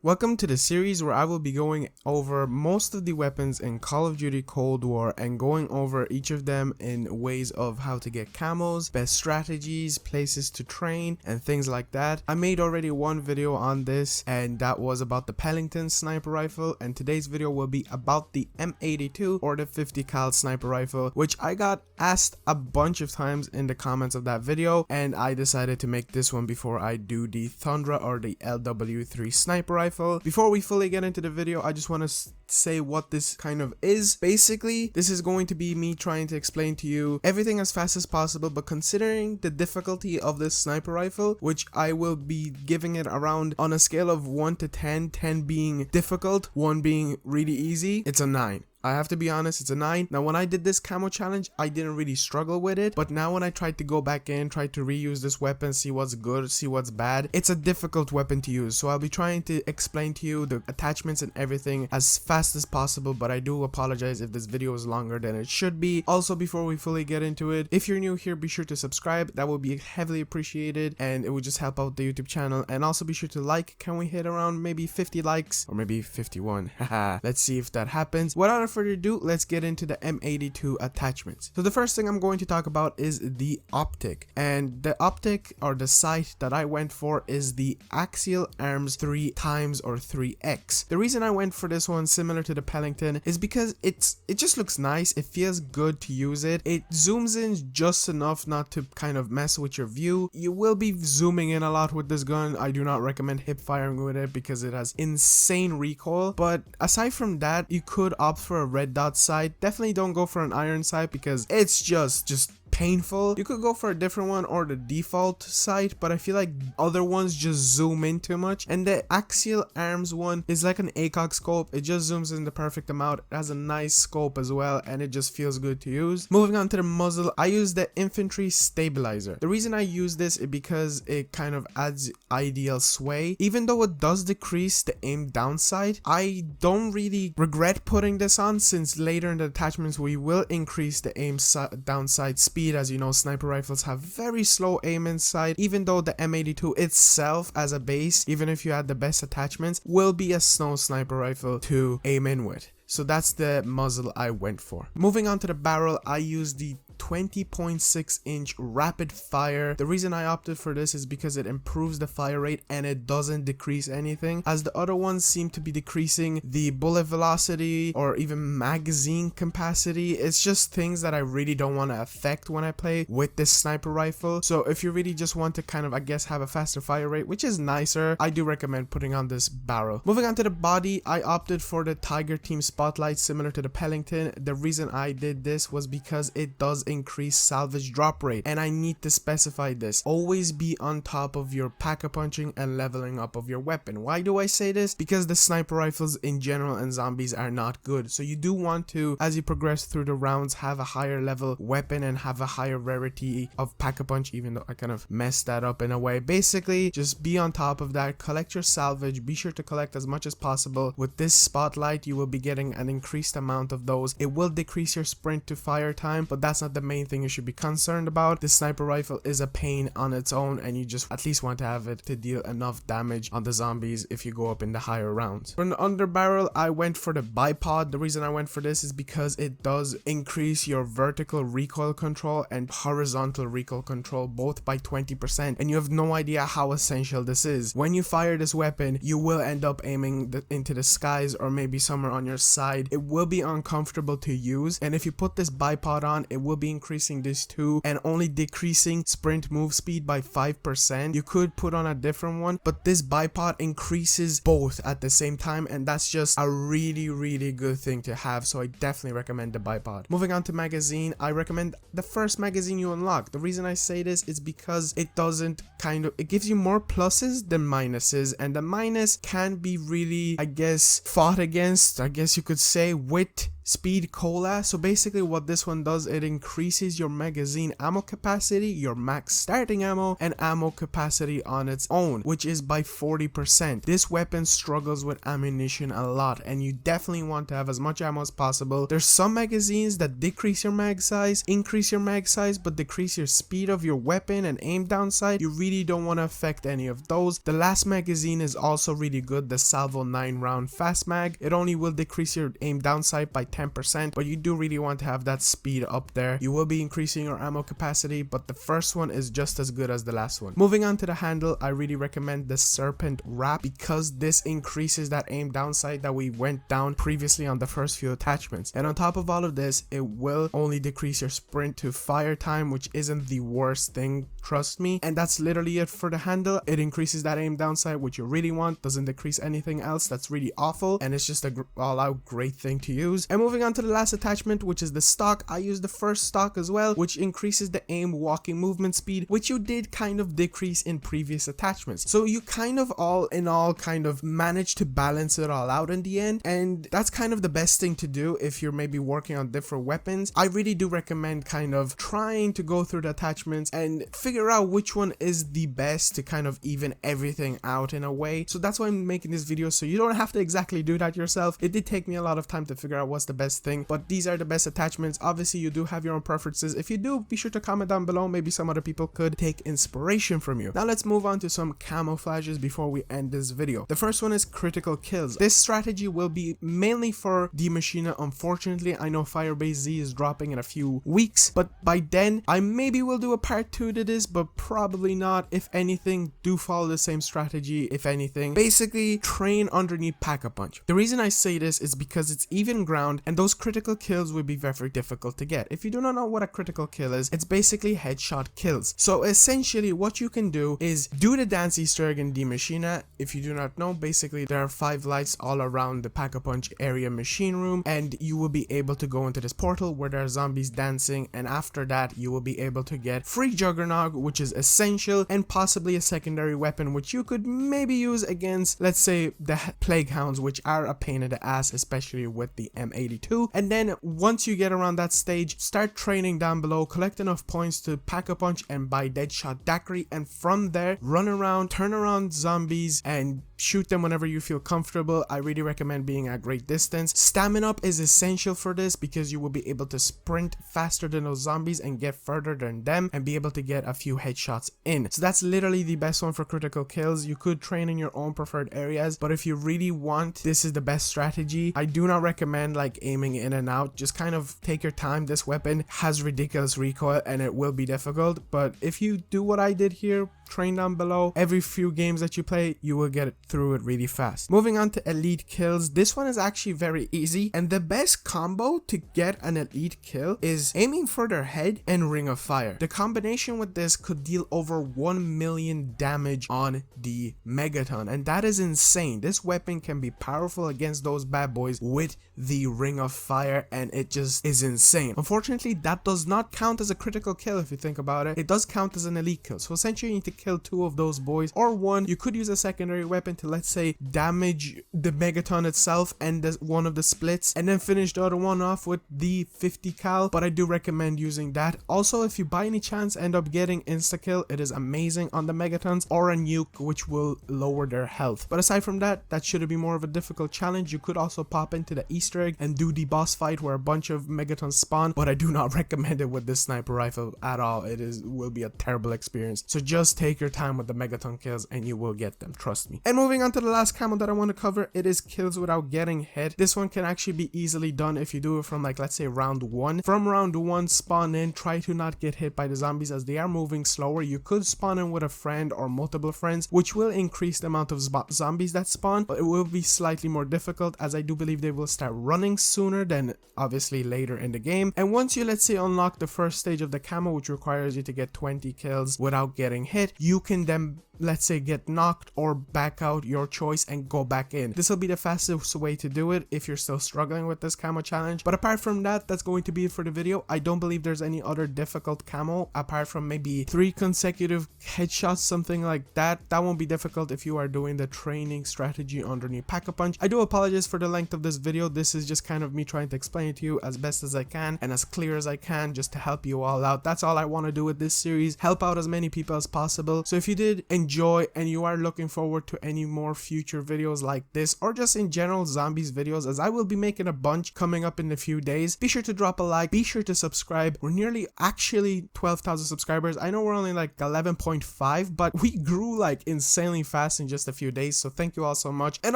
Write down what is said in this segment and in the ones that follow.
Welcome to the series where I will be going over most of the weapons in Call of Duty Cold War and going over each of them in ways of how to get camos, best strategies, places to train, and things like that. I made already one video on this and that was about the Pellington sniper rifle, and today's video will be about the M82 or the 50 cal sniper rifle, which I got asked a bunch of times in the comments of that video, and I decided to make this one before I do the Thundra or the LW3 sniper rifle. Before we fully get into the video, I just want to say what this kind of is. Basically, this is going to be me trying to explain to you everything as fast as possible, but considering the difficulty of this sniper rifle, which I will be giving it around on a scale of 1 to 10, 10 being difficult, 1 being really easy, it's a 9. I have to be honest, it's a 9. Now when I did this camo challenge, I didn't really struggle with it, but now when I tried to go back in, try to reuse this weapon, see what's good, see what's bad, it's a difficult weapon to use. So I'll be trying to explain to you the attachments and everything as fast as possible, but I do apologize if this video is longer than it should be. Also, before we fully get into it, if you're new here, be sure to subscribe. That would be heavily appreciated and it would just help out the YouTube channel. And also be sure to like. Can we hit around maybe 50 likes or maybe 51? Haha, let's see if that happens. Without further ado, let's get into the M82 attachments. So the first thing I'm going to talk about is the optic, and the optic or the sight that I went for is the Axial Arms 3x or 3x. The reason I went for this one, similar to the Pellington, is because it just looks nice. It feels good to use it. It zooms in just enough not to kind of mess with your view. You will be zooming in a lot with this gun. I do not recommend hip firing with it because it has insane recoil, but aside from that, you could opt for a red dot sight. Definitely don't go for an iron sight because it's just painful. You could go for a different one or the default sight, but I feel like other ones just zoom in too much, and the Axial Arms one is like an ACOG scope. It just zooms in the perfect amount. It has a nice scope as well and it just feels good to use. Moving on to the muzzle, I use the Infantry Stabilizer. The reason I use this is because it kind of adds ideal sway. Even though it does decrease the aim downside, I don't really regret putting this on, since later in the attachments we will increase the aim downside speed. As you know, sniper rifles have very slow aim in sight, even though the M82 itself as a base, even if you had the best attachments, will be a slow sniper rifle to aim in with. So that's the muzzle I went for. Moving on to the barrel, I use the 20.6 inch rapid fire. The reason I opted for this is because it improves the fire rate and it doesn't decrease anything, as the other ones seem to be decreasing the bullet velocity or even magazine capacity. It's just things that I really don't want to affect when I play with this sniper rifle. So if you really just want to kind of, I guess, have a faster fire rate, which is nicer, I do recommend putting on this barrel. Moving on to the body, I opted for the Tiger Team Spotlight, similar to the Pellington. The reason I did this was because it does increase salvage drop rate, and I need to specify this. Always be on top of your pack-a-punching and leveling up of your weapon. Why do I say this? Because the sniper rifles in general and zombies are not good, so you do want to, as you progress through the rounds, have a higher level weapon and have a higher rarity of pack-a-punch, even though I kind of messed that up in a way. Basically, just be on top of that, collect your salvage, be sure to collect as much as possible. With this Spotlight, you will be getting an increased amount of those. It will decrease your sprint to fire time, but that's not the main thing you should be concerned about. This sniper rifle is a pain on its own, and you just at least want to have it to deal enough damage on the zombies if you go up in the higher rounds. For the underbarrel, I went for the bipod. The reason I went for this is because it does increase your vertical recoil control and horizontal recoil control both by 20%, and you have no idea how essential this is. When you fire this weapon, you will end up aiming into the skies or maybe somewhere on your side. It will be uncomfortable to use, and if you put this bipod on, it will be increasing this too and only decreasing sprint move speed by 5%. You could put on a different one, but this bipod increases both at the same time, and that's just a really good thing to have, so I definitely recommend the bipod. Moving on to magazine, I recommend the first magazine you unlock. The reason I say this is because it gives you more pluses than minuses, and the minus can be really, I guess, fought against, I guess you could say, with speed cola. So basically what this one does, it increases your magazine ammo capacity, your max starting ammo, and ammo capacity on its own, which is by 40%. This weapon struggles with ammunition a lot, and you definitely want to have as much ammo as possible. There's some magazines that decrease your mag size, increase your mag size, but decrease your speed of your weapon and aim down sight. You really don't want to affect any of those. The last magazine is also really good, the Salvo 9 round fast mag. It only will decrease your aim down sight by 10%, but you do really want to have that speed up there. You will be increasing your ammo capacity, but the first one is just as good as the last one. Moving on to the handle, I really recommend the Serpent Wrap because this increases that aim down sight that we went down previously on the first few attachments. And on top of all of this, it will only decrease your sprint to fire time, which isn't the worst thing, trust me. And that's literally it for the handle. It increases that aim down sight, which you really want, doesn't decrease anything else that's really awful, and it's just a all-out great thing to use. And moving on to the last attachment, which is the stock. I use the first stock as well, which increases the aim walking movement speed, which you did kind of decrease in previous attachments. So you kind of all in all kind of manage to balance it all out in the end, and that's kind of the best thing to do if you're maybe working on different weapons. I really do recommend kind of trying to go through the attachments and figure out which one is the best to kind of even everything out in a way. So that's why I'm making this video, so you don't have to exactly do that yourself. It did take me a lot of time to figure out what's the best thing, but these are the best attachments. Obviously you do have your own preferences. If you do, be sure to comment down below. Maybe some other people could take inspiration from you. Now let's move on to some camouflages before we end this video. The first one is critical kills. This strategy will be mainly for the Machina. Unfortunately, I know Firebase Z is dropping in a few weeks, but by then I maybe will do a part 2 to this, but probably not. If anything, do follow the same strategy. If anything, basically train underneath Pack-a-Punch. The reason I say this is because it's even ground and those critical kills will be very difficult to get. If you do not know what a critical kill is, it's basically headshot kills. So essentially what you can do is do the dance Easter egg in the Machina. If you do not know, basically there are 5 lights all around the Pack-a-Punch area machine room, and you will be able to go into this portal where there are zombies dancing, and after that you will be able to get free Juggernog, which is essential, and possibly a secondary weapon which you could maybe use against, let's say, the Plague Hounds, which are a pain in the ass, especially with the M82. And then once you get around that stage, start training down below, collect enough points to Pack-a-Punch and buy Deadshot Daiquiri, and from there run around, turn around zombies and shoot them whenever you feel comfortable. I really recommend being at great distance. Stamina up is essential for this because you will be able to sprint faster than those zombies and get further than them and be able to get a few headshots in. So that's literally the best one for critical kills. You could train in your own preferred areas, but if you really want, this is the best strategy. I do not recommend like aiming in and out. Just kind of take your time. This weapon has ridiculous recoil and it will be difficult, but if you do what I did here, train down below, every few games that you play, you will get through it really fast. Moving on to elite kills. This one is actually very easy, and the best combo to get an elite kill is aiming for their head and Ring of Fire. The combination with this could deal over 1 million damage on the Megaton, and that is insane. This weapon can be powerful against those bad boys with the Ring of Fire, and it just is insane. Unfortunately, that does not count as a critical kill if you think about it. It does count as an elite kill, so essentially you need to kill 2 of those boys, or 1. You could use a secondary weapon to, let's say, damage the Megaton itself and one of the splits, and then finish the other one off with the 50 cal, but I do recommend using that. Also, if you by any chance end up getting insta-kill, it is amazing on the Megatons, or a nuke which will lower their health. But aside from that, that should be more of a difficult challenge. You could also pop into the Easter egg and do the boss fight where a bunch of Megatons spawn, but I do not recommend it with this sniper rifle at all. It will be a terrible experience. So just take your time with the Megaton kills and you will get them, trust me. And moving on to the last camo that I want to cover, it is kills without getting hit. This one can actually be easily done if you do it from, like, let's say round 1. From round 1, spawn in, try to not get hit by the zombies as they are moving slower. You could spawn in with a friend or multiple friends, which will increase the amount of zombies that spawn, but it will be slightly more difficult as I do believe they will start running sooner than obviously later in the game. And once you, let's say, unlock the first stage of the camo, which requires you to get 20 kills without getting hit, you can then, let's say, get knocked or back out, your choice, and go back in. This will be the fastest way to do it if you're still struggling with this camo challenge. But apart from that, that's going to be it for the video. I don't believe there's any other difficult camo apart from maybe 3 consecutive headshots, something like that. That won't be difficult if you are doing the training strategy underneath Pack-a-Punch. I do apologize for the length of this video. This is just kind of me trying to explain it to you as best as I can and as clear as I can, just to help you all out. That's all I want to do with this series, help out as many people as possible. So if you did enjoy and you are looking forward to any more future videos like this, or just in general zombies videos, as I will be making a bunch coming up in a few days, be sure to drop a like, be sure to subscribe. We're nearly actually 12,000 subscribers. I know we're only like 11.5, but we grew like insanely fast in just a few days, so thank you all so much. And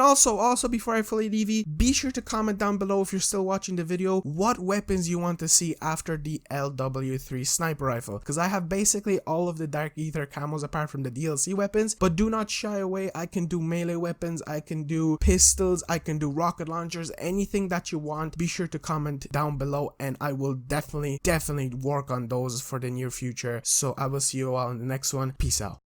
also before I fully leave you, be sure to comment down below if you're still watching the video what weapons you want to see after the LW3 sniper rifle, because I have basically all of the Dark Aether camos apart from the DLC weapons. But do not shy away. I can do melee weapons, I can do pistols, I can do rocket launchers, anything that you want. Be sure to comment down below and I will definitely work on those for the near future. So I will see you all in the next one. Peace out.